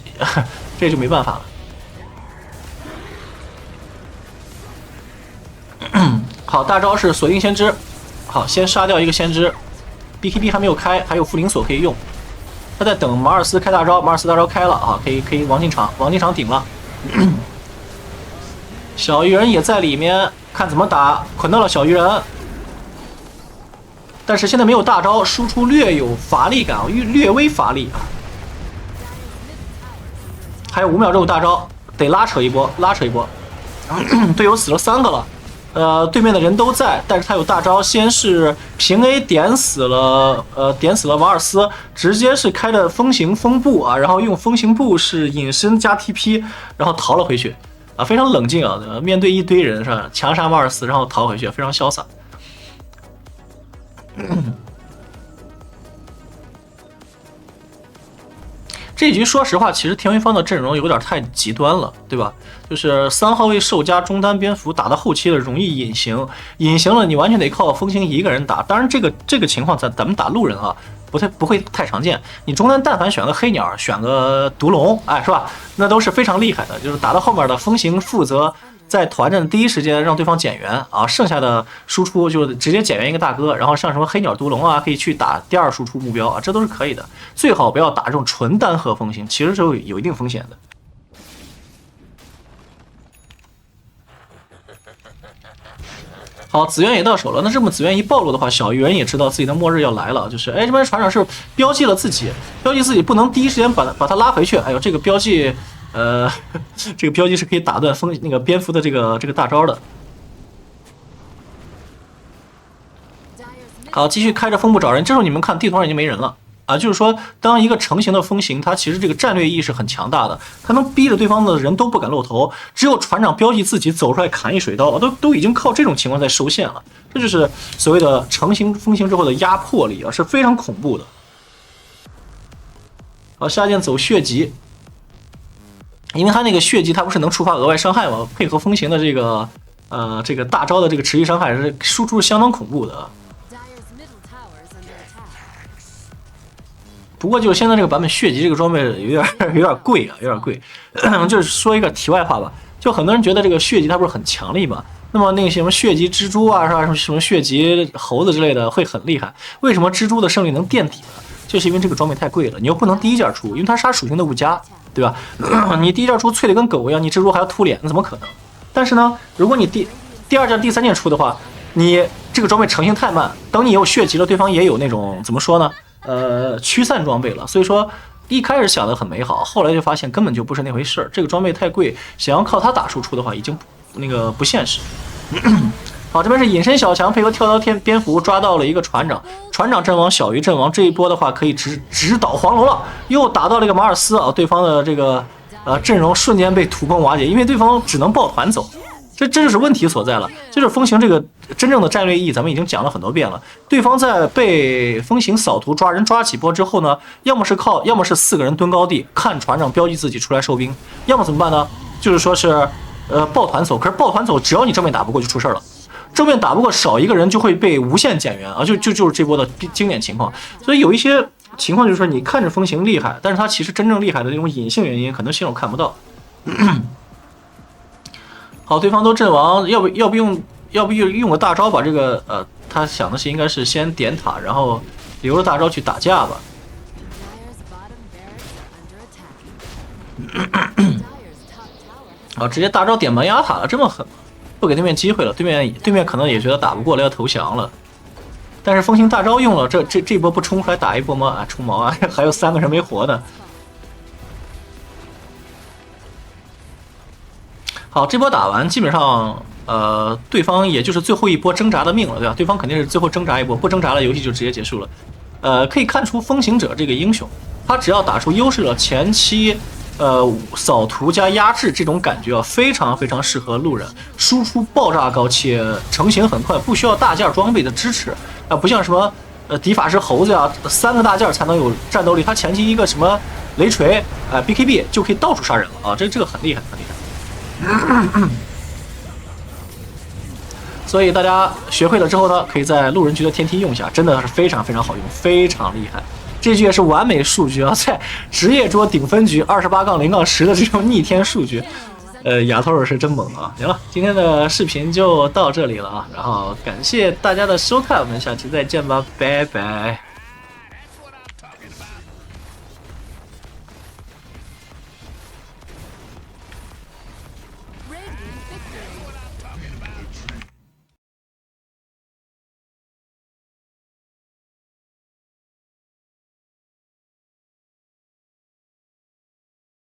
这就没办法了。好，大招是锁定先知。好，先杀掉一个先知 ，BKB 还没有开，还有附灵锁可以用。他在等马尔斯开大招，马尔斯大招开了啊，可以王进场顶了。小鱼人也在里面，看怎么打，捆到了小鱼人。但是现在没有大招，输出略有乏力感，略微乏力啊。还有5秒钟有大招，得拉扯一波。队友死了3个了。对面的人都在，但是他有大招，先是平 A 点死了马尔斯，直接是开的风行风步啊，然后用风行步是隐身加 TP， 然后逃了回去啊，非常冷静啊，面对一堆人是吧？强杀马尔斯，然后逃回去，非常潇洒。这局说实话，其实田园方的阵容有点太极端了，对吧？就是3号位兽加中单蝙蝠打到后期了，容易隐形，隐形了你完全得靠风行一个人打。当然这个情况咱们打路人啊，不会太常见。你中单但凡选个黑鸟，选个毒龙，哎，是吧？那都是非常厉害的。就是打到后面的风行负责在团战的第一时间让对方减员啊，剩下的输出就直接减员一个大哥，然后像什么黑鸟毒龙啊，可以去打第2输出目标啊，这都是可以的。最好不要打这种纯单核风行，其实是有一定风险的。好，紫苑也到手了。那这么紫苑一暴露的话，小鱼人也知道自己的末日要来了。就是哎，这边船长是标记了自己，不能第一时间把他拉回去。哎呦，这个标记，这个标记是可以打断那个蝙蝠的这个大招的。好，继续开着风步找人。这时候你们看地图上已经没人了。啊，就是说，当一个成型的风行，它其实这个战略意识很强大的，它能逼着对方的人都不敢露头，只有船长标记自己走出来砍一水刀，都已经靠这种情况在收线了。这就是所谓的成型风行之后的压迫力啊，是非常恐怖的。好，下剑走血疾，因为他那个血疾它不是能触发额外伤害吗？配合风行的这个大招的这个持续伤害是输出相当恐怖的。不过就是现在这个版本血疾这个装备有点贵啊，有点贵。就是说一个题外话吧，就很多人觉得这个血疾它不是很强力嘛，那么那个什么血疾蜘蛛啊，是吧？什么血疾猴子之类的会很厉害。为什么蜘蛛的胜率能垫底呢？就是因为这个装备太贵了，你又不能第一件出，因为它杀属性的不加，对吧？你第一件出脆的跟狗一样，你蜘蛛还要突脸，那怎么可能？但是呢，如果你第2件、第3件出的话，你这个装备成型太慢，等你有血疾了，对方也有那种怎么说呢？驱散装备了，所以说一开始想的很美好，后来就发现根本就不是那回事儿。这个装备太贵，想要靠它打输出的话，已经不现实。好，这边是隐身小强配合跳刀蝙蝠抓到了一个船长，船长阵亡，小鱼阵亡。这一波的话可以直捣黄龙了，又打到了一个马尔斯啊，对方的这个阵容瞬间被土崩瓦解，因为对方只能抱团走。这就是问题所在了，就是风行这个真正的战略意义，咱们已经讲了很多遍了。对方在被风行扫图抓人抓几波之后呢，要么是4个人蹲高地看船长标记自己出来收兵，要么怎么办呢？就是说是抱团走。可是抱团走，只要你正面打不过就出事了，正面打不过少一个人就会被无限减员啊，就是这波的经典情况。所以有一些情况就是说你看着风行厉害，但是他其实真正厉害的那种隐性原因，可能新手看不到。好，对方都阵亡，要不用个大招把这个他想的是应该是先点塔，然后留着大招去打架吧。好，直接大招点门压塔了，这么狠吗？不给对面机会了，对面可能也觉得打不过了，要投降了。但是风行大招用了，这波不冲出来打一波吗？啊，冲毛啊！还有3个人没活呢。好，这波打完，基本上对方也就是最后一波挣扎的命了，对吧？对方肯定是最后挣扎一波，不挣扎了，游戏就直接结束了。可以看出风行者这个英雄，他只要打出优势了，前期扫图加压制这种感觉啊，非常非常适合路人，输出爆炸高且成型很快，不需要大件装备的支持啊，不像什么迪法师猴子呀，3个大件才能有战斗力，他前期一个什么雷锤BKB 就可以到处杀人了啊，这个很厉害很厉害。所以大家学会了之后呢，可以在路人局的天梯用一下，真的是非常非常好用，非常厉害。这局也是完美数据啊，在职业桌顶分局28-0-10的这种逆天数据，亚头尔是真猛啊！行了，今天的视频就到这里了啊，然后感谢大家的收看，我们下期再见吧，拜拜。